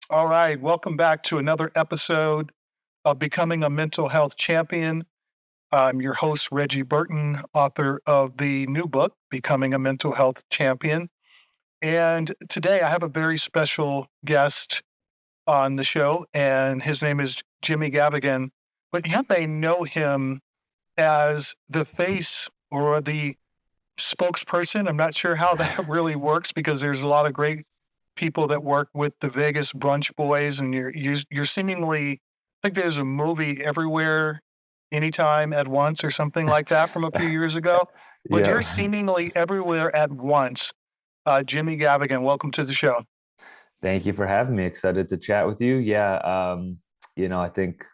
All right, welcome back to another episode of Becoming a Mental Health Champion. I'm your host, Reggie Burton, author of the new book, Becoming a Mental Health Champion. And today I have a very special guest on the show, and his name is Jimmy Gavigan. But you may know him as the face or the spokesperson. I'm not sure how that really works because there's a lot of great people that work with the Vegas Brunch Boys, and you're seemingly, I think there's a movie everywhere, anytime at once, or something like that from a few years ago. But you're Yeah. seemingly everywhere at once. Jimmy Gavigan, welcome to the show. Thank you for having me. Excited to chat with you. Yeah. I think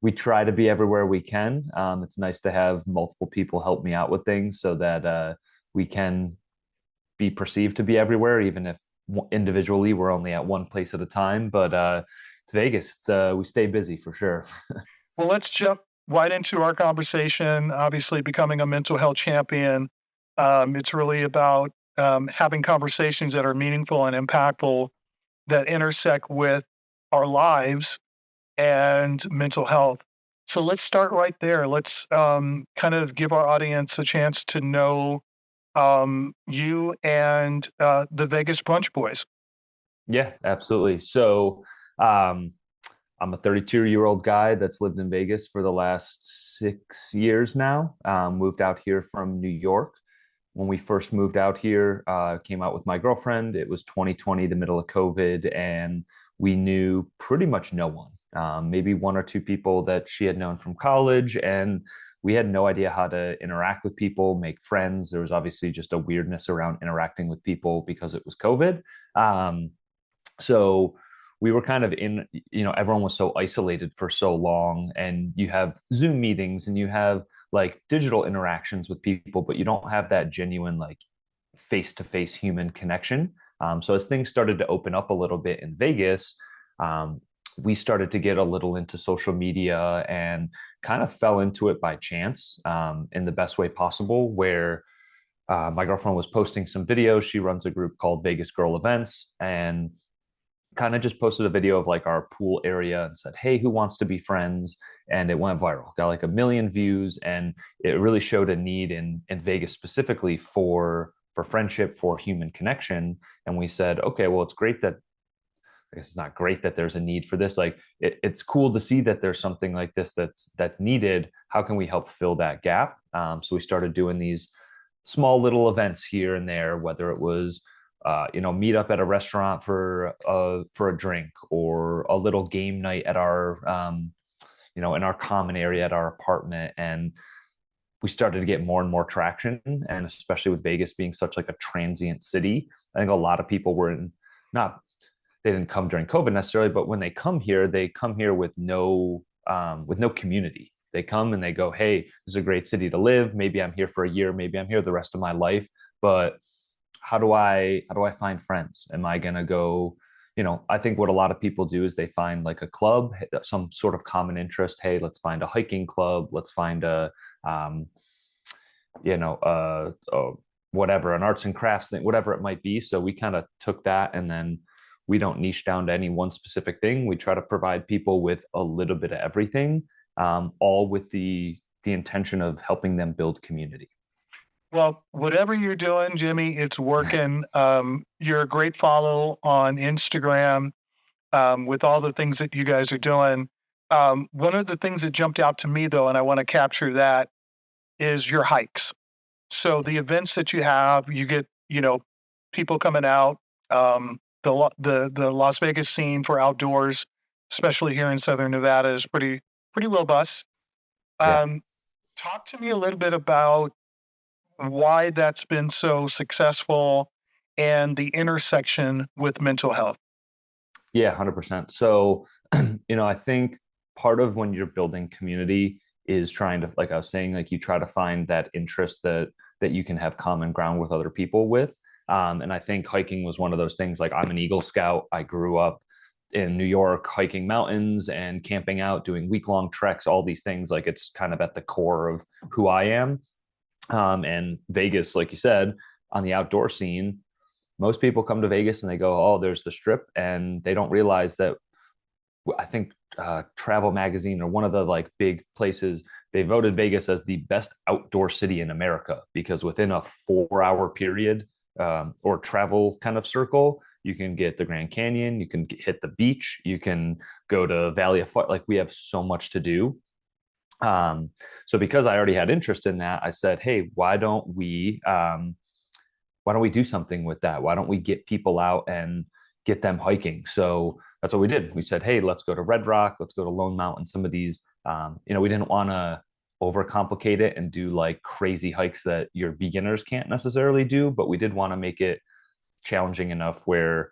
we try to be everywhere we can. It's nice to have multiple people help me out with things so that we can be perceived to be everywhere, even if individually we're only at one place at a time. But it's Vegas. We stay busy for sure. Well, let's jump right into our conversation. Obviously, becoming a mental health champion, it's really about having conversations that are meaningful and impactful that intersect with our lives and mental health. So let's start right there. Let's kind of give our audience a chance to know you and the Vegas Brunch Boys. Yeah, absolutely. So, um, I'm a 32-year-old guy that's lived in Vegas for the last 6 years now. Moved out here from New York. When we first moved out here, came out with my girlfriend. It was 2020, the middle of COVID, and we knew pretty much no one. Maybe one or two people that she had known from college, and we had no idea how to interact with people, make friends. There was obviously just a weirdness around interacting with people because it was COVID. Um, so we were kind of in, everyone was so isolated for so long, and you have Zoom meetings and you have like digital interactions with people, but you don't have that genuine, like face to face human connection. So as things started to open up a little bit in Vegas, um, we started to get a little into social media and kind of fell into it by chance, in the best way possible, where my girlfriend was posting some videos. She runs a group called Vegas Girl Events, and kind of just posted a video of like our pool area and said, "Hey, who wants to be friends?" And it went viral, got like 1 million views, and it really showed a need in Vegas specifically for friendship, for human connection. And we said, okay, well, it's great that, I guess it's not great that there's a need for this. Like it's cool to see that there's something like this that's needed. How can we help fill that gap? So we started doing these small little events here and there, whether it was meet up at a restaurant for a drink, or a little game night at our in our common area at our apartment. And we started to get more and more traction. And especially with Vegas being such like a transient city, I think a lot of people were in, not, they didn't come during COVID necessarily, but when they come here with no community. They come and they go, "Hey, this is a great city to live. Maybe I'm here for a year. Maybe I'm here the rest of my life. But how do I find friends? Am I gonna go?" I think what a lot of people do is they find like a club, some sort of common interest. Hey, let's find a hiking club. Let's find um, a whatever, an arts and crafts thing, whatever it might be. So we kind of took that, and then we don't niche down to any one specific thing. We try to provide people with a little bit of everything, all with the intention of helping them build community. Well, whatever you're doing, Jimmy, it's working. You're a great follow on Instagram with all the things that you guys are doing. One of the things that jumped out to me, though, and I want to capture that, is your hikes. So the events that you have, you get, people coming out. The Las Vegas scene for outdoors, especially here in Southern Nevada, is pretty robust. Yeah. Um, Talk to me a little bit about why that's been so successful and the intersection with mental health. Yeah, 100%. So, I think part of when you're building community is trying to, like I was saying, like you try to find that interest that you can have common ground with other people with. And I think hiking was one of those things. Like I'm an Eagle Scout. I grew up in New York hiking mountains and camping out, doing week-long treks, all these things. Like it's kind of at the core of who I am. And Vegas, like you said, on the outdoor scene, Most people come to Vegas and they go, oh, there's the strip, and they don't realize that I think Travel Magazine or one of the like big places, they voted Vegas as the best outdoor city in America because within a 4 hour period or travel kind of circle, you can get the Grand Canyon, you can hit the beach, you can go to Valley of Fire. Like we have so much to do. So because I already had interest in that, I said, hey, why don't we do something with that? Why don't we get people out and get them hiking? So that's what we did. We said, hey, let's go to Red Rock, let's go to Lone Mountain, some of these. We didn't want to overcomplicate it and do like crazy hikes that your beginners can't necessarily do, but we did want to make it challenging enough where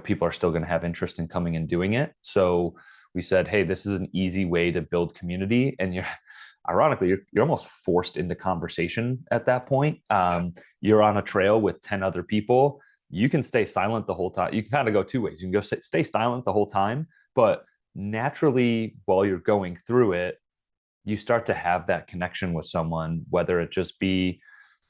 people are still going to have interest in coming and doing it. So we said, hey, this is an easy way to build community, and you're almost forced into conversation at that point. You're on a trail with 10 other people. You can stay silent the whole time. You can kind of go two ways. You can go stay silent the whole time, but naturally, while you're going through it, you start to have that connection with someone, whether it just be,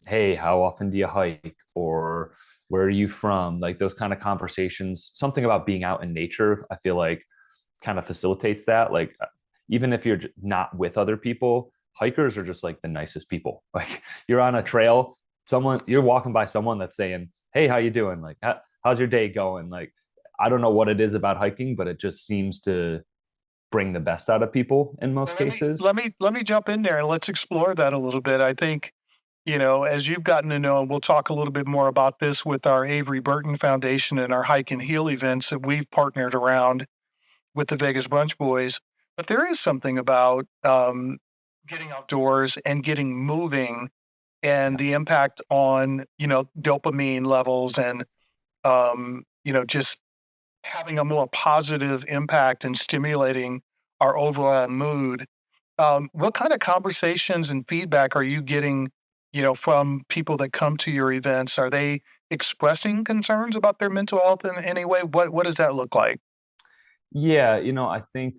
hey, how often do you hike? Or where are you from? Like those kind of conversations, something about being out in nature, I feel like kind of facilitates that. Like even if you're not with other people, hikers are just like the nicest people. Like you're on a trail, you're walking by someone that's saying, hey, how you doing? Like, how's your day going? Like, I don't know what it is about hiking, but it just seems to bring the best out of people in most Well, let me cases. let me let me jump in there and let's explore that a little bit. I think, as you've gotten to know, and we'll talk a little bit more about this with our Avery Burton Foundation and our hike and heal events that we've partnered around with the Vegas Brunch Boys. But there is something about getting outdoors and getting moving and the impact on, dopamine levels and, just having a more positive impact and stimulating our overall mood. What kind of conversations and feedback are you getting, from people that come to your events? Are they expressing concerns about their mental health in any way? What does that look like? Yeah, I think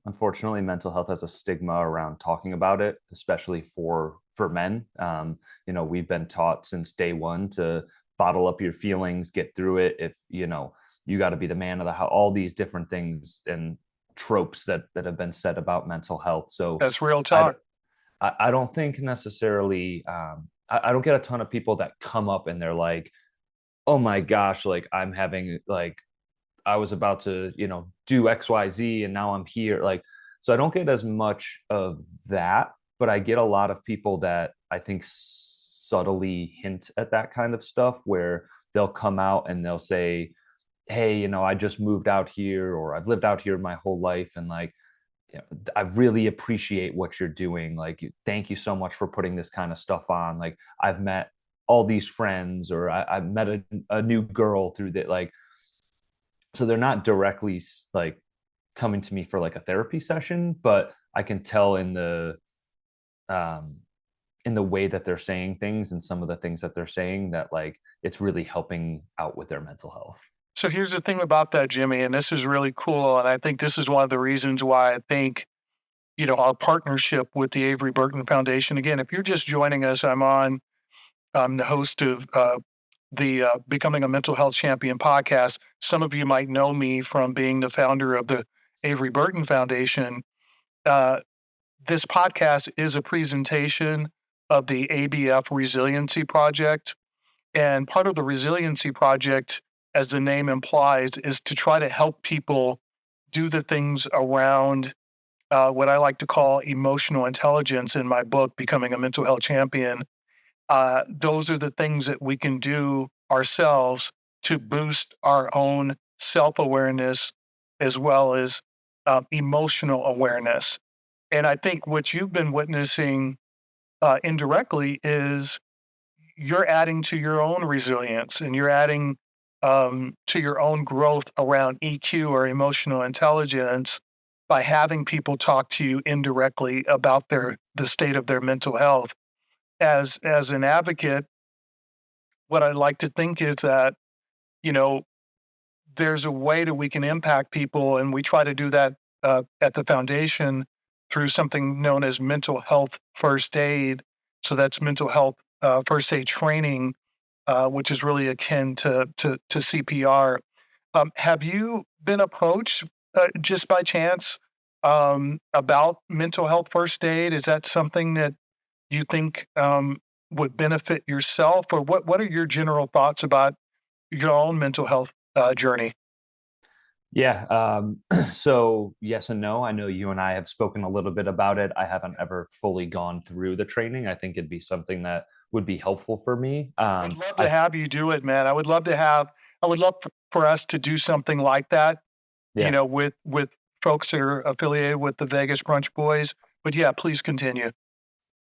unfortunately mental health has a stigma around talking about it, especially for men. We've been taught since day one to bottle up your feelings, get through it. If you got to be the man of the house, all these different things and tropes that have been said about mental health. So That's real I talk. I don't think necessarily I don't get a ton of people that come up and they're like, oh my gosh, like I'm having like I was about to, do XYZ and now I'm here. Like, so I don't get as much of that, but I get a lot of people that I think subtly hint at that kind of stuff where they'll come out and they'll say, hey, I just moved out here or I've lived out here my whole life. And like, I really appreciate what you're doing. Like, thank you so much for putting this kind of stuff on. Like, I've met all these friends or I met a new girl through that. Like, so they're not directly like coming to me for like a therapy session, but I can tell um in the way that they're saying things and some of the things that they're saying that like it's really helping out with their mental health. So here's the thing about that, Jimmy, and this is really cool. And I think this is one of the reasons why I think, our partnership with the Avery Burton Foundation. Again, if you're just joining us, I'm the host of the Becoming a Mental Health Champion podcast. Some of you might know me from being the founder of the Avery Burton Foundation. Uh, this podcast is a presentation of the ABF Resiliency Project. And part of the Resiliency Project, as the name implies, is to try to help people do the things around what I like to call emotional intelligence in my book, Becoming a Mental Health Champion. Those are the things that we can do ourselves to boost our own self awareness as well as emotional awareness. And I think what you've been witnessing indirectly is you're adding to your own resilience and you're adding to your own growth around EQ or emotional intelligence by having people talk to you indirectly about the state of their mental health. As an advocate, what I like to think is that, you know, there's a way that we can impact people, and we try to do that at the foundation through something known as mental health first aid. So that's mental health first aid training which is really akin to CPR. Have you been approached just by chance about mental health first aid? Is that something that you think would benefit yourself, or what are your general thoughts about your own mental health journey? Yeah. So yes and no. I know you and I have spoken a little bit about it. I haven't ever fully gone through the training. I think it'd be something that would be helpful for me. I would love to have you do it, man. I would love for us to do something like that, Yeah. with folks that are affiliated with the Vegas Brunch Boys. But yeah, please continue.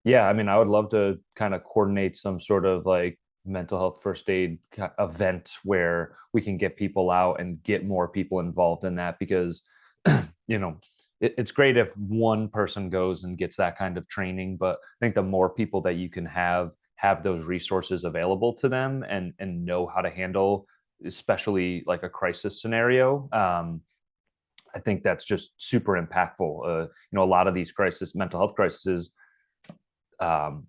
Yeah, I mean, I would love to kind of coordinate some sort of like mental health first aid event where we can get people out and get more people involved in that because, you know, it's great if one person goes and gets that kind of training, but I think the more people that you can have those resources available to them and know how to handle, especially like a crisis scenario. I think that's just super impactful. A lot of these mental health crises, um,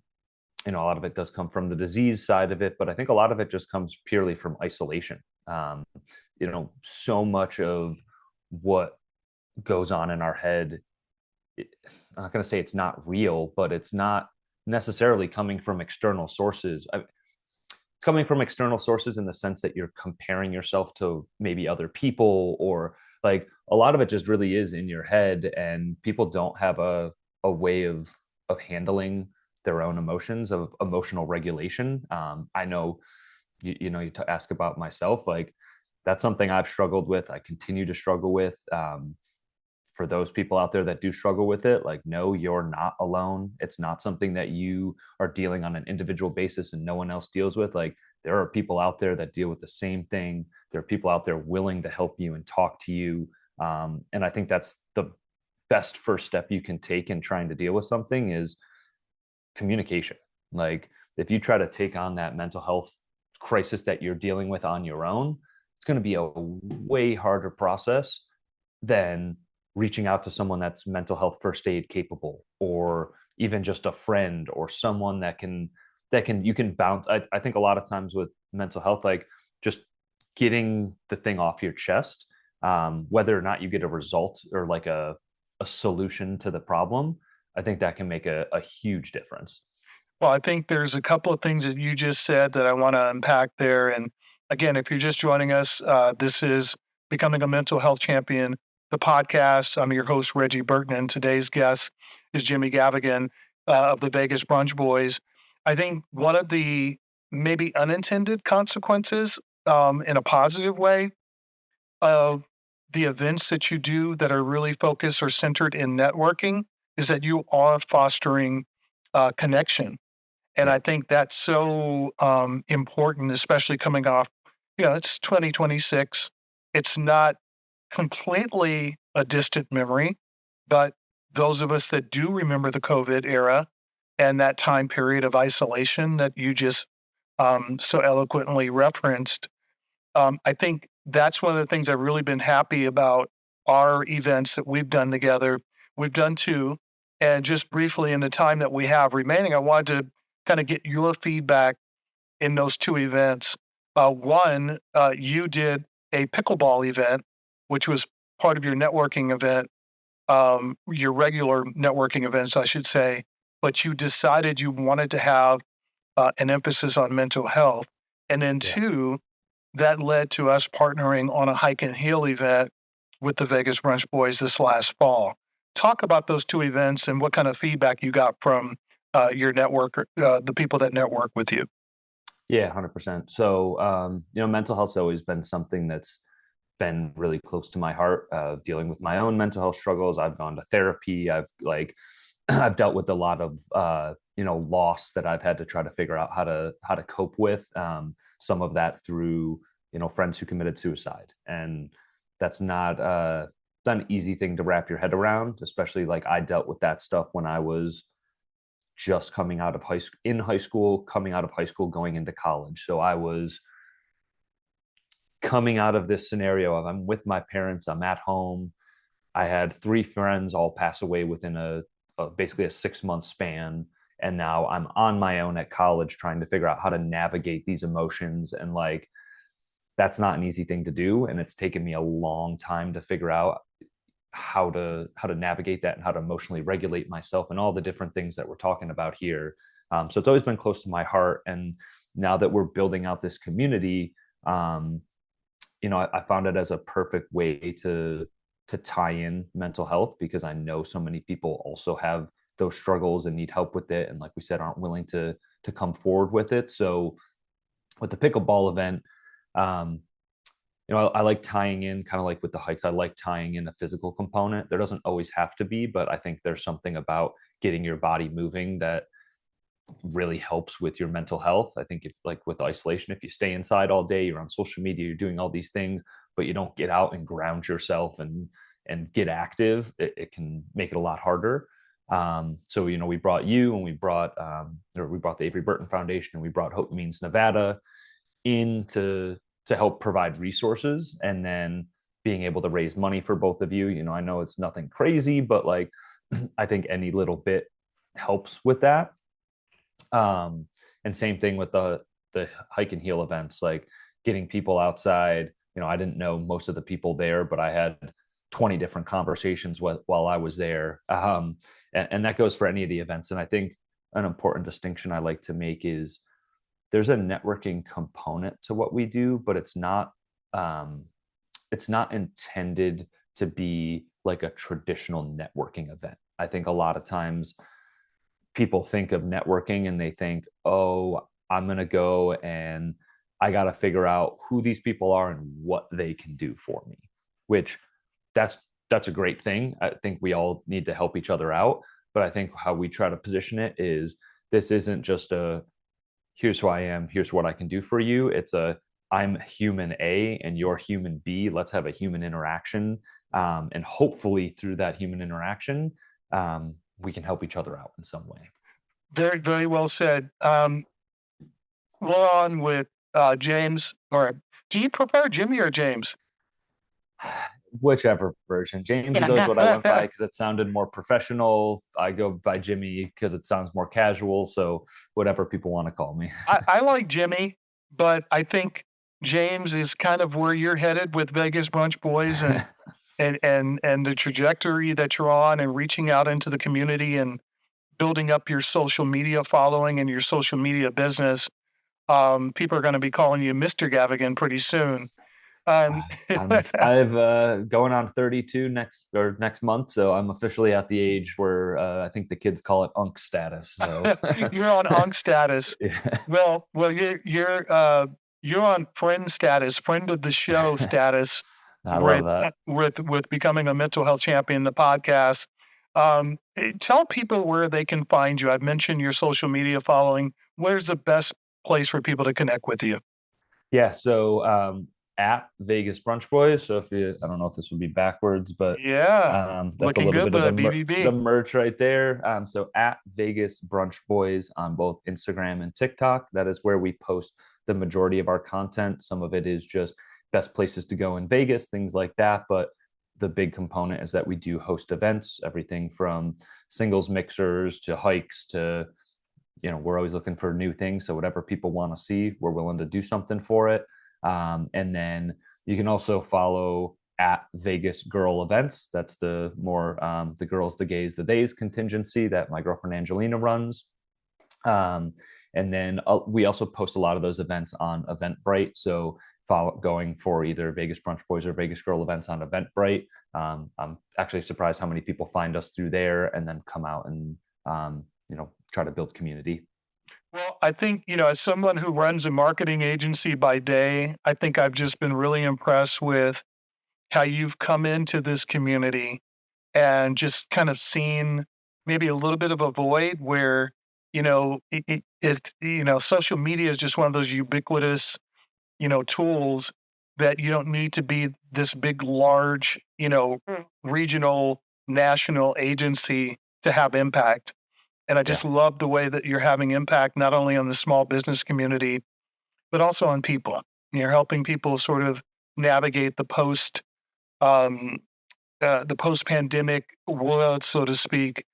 a lot of it does come from the disease side of it, but I think a lot of it just comes purely from isolation. So much of what goes on in our head, I'm not going to say it's not real, but it's not necessarily coming from external sources. It's coming from external sources in the sense that you're comparing yourself to maybe other people, or like a lot of it just really is in your head, and people don't have a way of handling their own emotions, of emotional regulation. I know, you ask about myself, like that's something I've struggled with. I continue to struggle with. For those people out there that do struggle with it, like, no, you're not alone. It's not something that you are dealing on an individual basis and no one else deals with. Like, there are people out there that deal with the same thing. There are people out there willing to help you and talk to you. And I think that's the best first step you can take in trying to deal with something is communication. Like, if you try to take on that mental health crisis that you're dealing with on your own, it's going to be a way harder process than reaching out to someone that's mental health first aid capable, or even just a friend or someone that can you can bounce. I think a lot of times with mental health, like just getting the thing off your chest, whether or not you get a result or like a solution to the problem, I think that can make a huge difference. Well, I think there's a couple of things that you just said that I want to unpack there. And again, if you're just joining us, this is Becoming a Mental Health Champion, the podcast. I'm your host, Reggie Burton, and today's guest is Jimmy Gavigan of the Vegas Brunch Boys. I think one of the maybe unintended consequences, in a positive way, of the events that you do that are really focused or centered in networking is that you are fostering connection. And Yeah. I think that's so important, especially coming off, it's 2026. It's not completely a distant memory, but those of us that do remember the COVID era and that time period of isolation that you just so eloquently referenced, I think that's one of the things I've really been happy about our events that we've done together. We've done two. And just briefly, in the time that we have remaining, I wanted to kind of get your feedback in those two events. One, you did a pickleball event, which was part of your networking event, your regular networking events, I should say, but you decided you wanted to have an emphasis on mental health. And then Yeah. two, that led to us partnering on a hike and heal event with the Vegas Brunch Boys this last fall. Talk about those two events and what kind of feedback you got from your network, the people that network with you. Yeah, 100%. So, mental health's always been something that's been really close to my heart, dealing with my own mental health struggles. I've gone to therapy. I've like, I've dealt with a lot of, loss that I've had to try to figure out how to cope with. Some of that through, friends who committed suicide. And that's not an easy thing to wrap your head around, especially like I dealt with that stuff when I was just coming out of high school, coming out of high school, going into college. So I was coming out of this scenario of I'm with my parents, I'm at home. I had three friends all pass away within basically a 6-month span. And now I'm on my own at college trying to figure out how to navigate these emotions. And like, that's not an easy thing to do. And it's taken me a long time to figure out how to navigate that and how to emotionally regulate myself and all the different things that we're talking about here. So it's always been close to my heart. And now that we're building out this community, I found it as a perfect way to tie in mental health, because I know so many people also have those struggles and need help with it, and like we said, aren't willing to come forward with it. So with the pickleball event, um, I like tying in, kind of like with the hikes, I like tying in a physical component. There doesn't always have to be, but I think there's something about getting your body moving that really helps with your mental health. I think if, like with isolation, if you stay inside all day, you're on social media, you're doing all these things, but you don't get out and ground yourself and get active, it can make it a lot harder. So we brought you, and we brought the Avery Burton Foundation, and we brought Hope Means Nevada in to help provide resources, and then being able to raise money for both of you. I know it's nothing crazy, but like I think any little bit helps with that. And same thing with the hike and heal events, like getting people outside. I didn't know most of the people there, but I had 20 different conversations while I was there. And that goes for any of the events. And I think an important distinction I like to make is there's a networking component to what we do, but it's not intended to be like a traditional networking event. I think a lot of times people think of networking and they think, oh, I'm going to go and I got to figure out who these people are and what they can do for me, which that's a great thing. I think we all need to help each other out. But I think how we try to position it is, this isn't just a, here's who I am, here's what I can do for you. It's a, I'm human A and you're human B. Let's have a human interaction. And hopefully through that human interaction, we can help each other out in some way. Very, very well said. We're on with James, or do you prefer Jimmy or James? Whichever version. James is always what I went by because it sounded more professional. I go by Jimmy because it sounds more casual. So whatever people want to call me. I like Jimmy, but I think James is kind of where you're headed with Vegas Brunch Boys, and and the trajectory that you're on, and reaching out into the community and building up your social media following and your social media business. People are going to be calling you Mr. Gavigan pretty soon. I've going on 32 next month, so I'm officially at the age where I think the kids call it unk status. So you're on unk status. Yeah. Well, you're on friend status, friend of the show status. I love that. With becoming a mental health champion, the podcast. Tell people where they can find you. I've mentioned your social media following. Where's the best place for people to connect with you? Yeah, so at Vegas Brunch Boys. So I don't know if this would be backwards, but yeah, that's looking a little good, bit of BBB. The merch right there. So at Vegas Brunch Boys on both Instagram and TikTok. That is where we post the majority of our content. Some of it is just best places to go in Vegas, things like that. But the big component is that we do host events, everything from singles mixers to hikes to, we're always looking for new things. So whatever people want to see, we're willing to do something for it. And then you can also follow at Vegas Girl Events. That's the more the girls, the gays, the days contingency that my girlfriend Angelina runs. And then we also post a lot of those events on Eventbrite. So going for either Vegas Brunch Boys or Vegas Girl Events on Eventbrite. I'm actually surprised how many people find us through there and then come out and try to build community. Well, I think, as someone who runs a marketing agency by day, I think I've just been really impressed with how you've come into this community and just kind of seen maybe a little bit of a void where, social media is just one of those ubiquitous, tools that you don't need to be this big, large, regional, national agency to have impact. And I just love the way that you're having impact, not only on the small business community, but also on people. You're helping people sort of navigate the post-pandemic world, so to speak,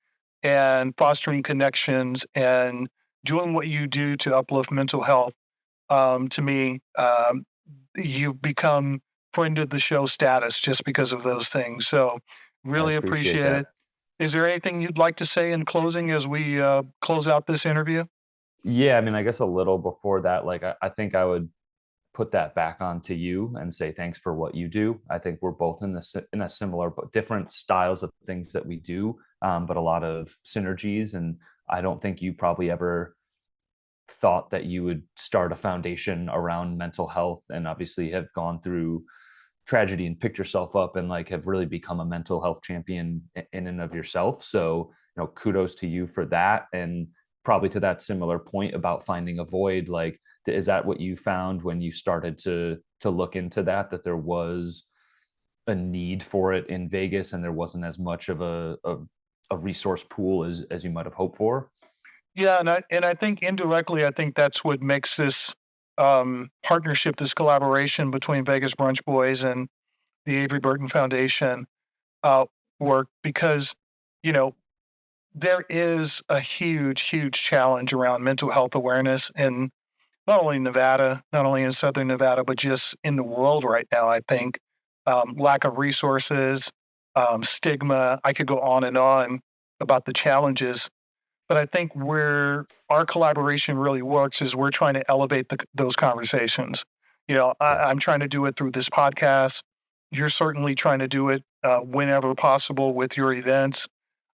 and fostering connections and doing what you do to uplift mental health. To me, you've become friend of the show status just because of those things. So I really appreciate appreciate it. that. Is there anything you'd like to say in closing as we close out this interview? Yeah, I mean, I guess a little before that, like I think I would put that back onto you and say thanks for what you do. I think we're both in a similar but different styles of things that we do, but a lot of synergies. And I don't think you probably ever thought that you would start a foundation around mental health, and obviously have gone through tragedy and picked yourself up and like have really become a mental health champion in and of yourself. So, kudos to you for that. And probably to that similar point about finding a void, like, is that what you found when you started to look into that there was a need for it in Vegas and there wasn't as much of a resource pool as you might have hoped for? Yeah, and I think indirectly, I think that's what makes this partnership, this collaboration between Vegas Brunch Boys and the Avery Burton Foundation uh, work because you know there is a huge, huge challenge around mental health awareness in not only Nevada, not only in Southern Nevada, but just in the world right now. I think lack of resources, stigma. I could go on and on about the challenges, but I think where our collaboration really works is we're trying to elevate those conversations. Yeah. I'm trying to do it through this podcast. You're certainly trying to do it whenever possible with your events.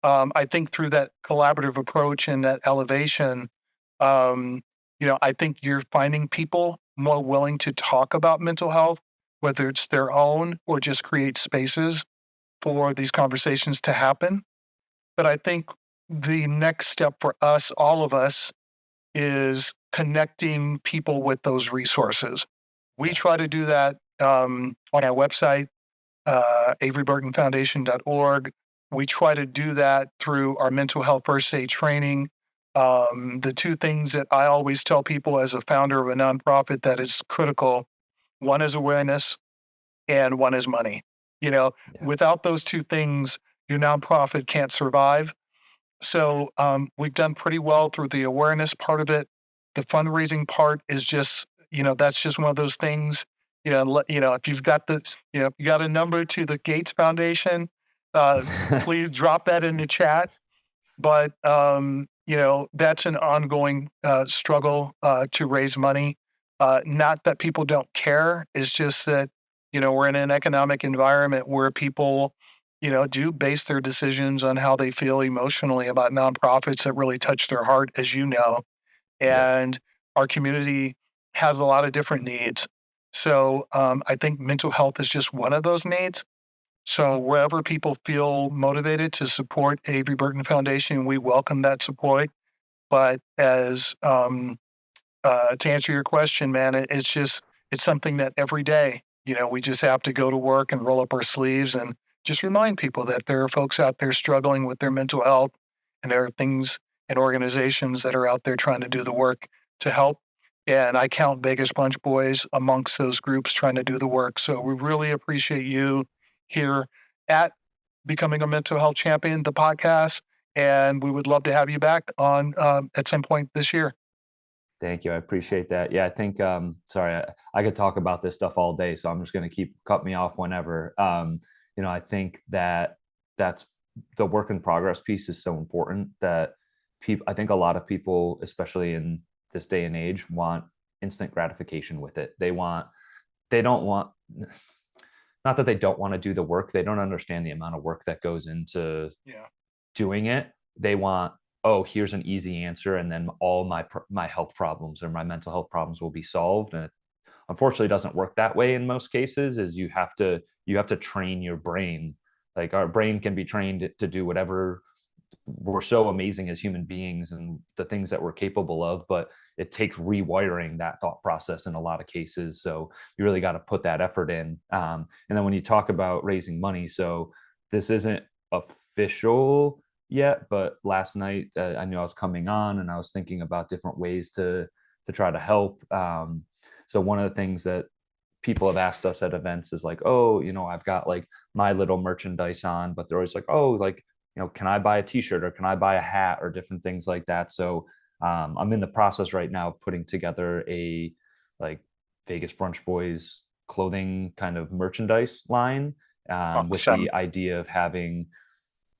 I think through that collaborative approach and that elevation, um, I think you're finding people more willing to talk about mental health, whether it's their own or just create spaces for these conversations to happen. But I think the next step for us, all of us, is connecting people with those resources. We Yeah. try to do that on our website, averyburtonfoundation.org. We try to do that through our mental health first aid training. The two things that I always tell people as a founder of a nonprofit that is critical, one is awareness and one is money. You know, Yeah. without those two things, your nonprofit can't survive. So we've done pretty well through the awareness part of it. The fundraising part is just, that's just one of those things. If you've got if you got a number to the Gates Foundation, uh, please drop that in the chat. But that's an ongoing struggle to raise money. Not that people don't care; it's just that we're in an economic environment where people do base their decisions on how they feel emotionally about nonprofits that really touch their heart, as you know. Yeah. And our community has a lot of different needs. So I think mental health is just one of those needs. So wherever people feel motivated to support Avery Burton Foundation, we welcome that support. But as to answer your question, man, it's something that every day, we just have to go to work and roll up our sleeves and just remind people that there are folks out there struggling with their mental health, and there are things and organizations that are out there trying to do the work to help. And I count Vegas Brunch Boys amongst those groups trying to do the work. So we really appreciate you here at Becoming a Mental Health Champion, the podcast, and we would love to have you back on at some point this year. Thank you. I appreciate that. Yeah, I think sorry, I could talk about this stuff all day, so I'm just going to keep cut me off whenever. I think that's the work in progress piece is so important that I think a lot of people, especially in this day and age, want instant gratification with it. They don't want, not that they don't want to do the work, they don't understand the amount of work that goes into Yeah. doing it. They want, oh, here's an easy answer, and then all my health problems or my mental health problems will be solved. And it unfortunately doesn't work that way in most cases. Is you have to train your brain. Like, our brain can be trained to do whatever. We're so amazing as human beings and the things that we're capable of, but it takes rewiring that thought process in a lot of cases. So you really got to put that effort in. And then when you talk about raising money, so this isn't official yet, but last night I knew I was coming on and I was thinking about different ways to try to help. So one of the things that people have asked us at events is like, oh, I've got like my little merchandise on, but they're always like, oh, like, can I buy a t-shirt or can I buy a hat or different things like that. So I'm in the process right now of putting together a like Vegas Brunch Boys clothing kind of merchandise line, with Awesome. the idea of having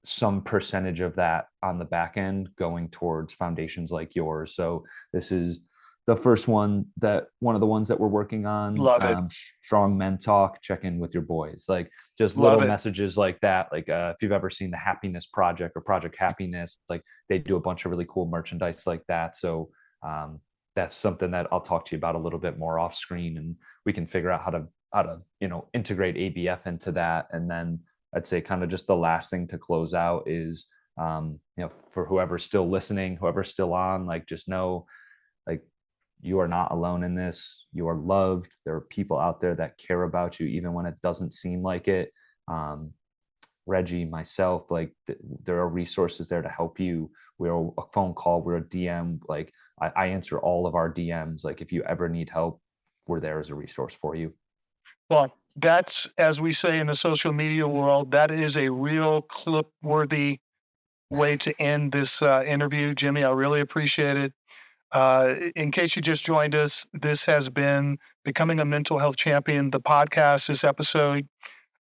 some percentage of that on the back end going towards foundations like yours. So this is the first one of the ones that we're working on. Love it. Strong men talk, check in with your boys, like just little Love it. messages like that. Like if you've ever seen the Happiness Project or Project Happiness, like they do a bunch of really cool merchandise like that. So that's something that I'll talk to you about a little bit more off screen, and we can figure out how to integrate ABF into that. And then I'd say kind of just the last thing to close out is, for whoever's still listening, whoever's still on, like just know, like you are not alone in this. You are loved. There are people out there that care about you, even when it doesn't seem like it. Um, Reggie, myself, like there are resources there to help you. We're a phone call, we're a DM. Like I answer all of our DMs. Like if you ever need help, we're there as a resource for you. Well, that's, as we say in the social media world, that is a real clip worthy way to end this interview. Jimmy, I really appreciate it. In case you just joined us, this has been Becoming a Mental Health Champion, the podcast, this episode.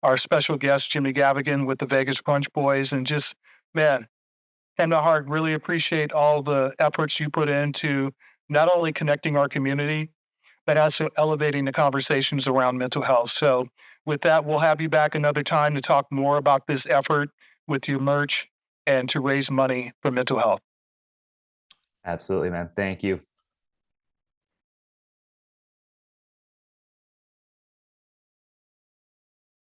Our special guest, Jimmy Gavigan with the Vegas Brunch Boys. And just, man, hand to heart, really appreciate all the efforts you put into not only connecting our community, but also elevating the conversations around mental health. So, with that, we'll have you back another time to talk more about this effort with your merch and to raise money for mental health. Absolutely, man. Thank you.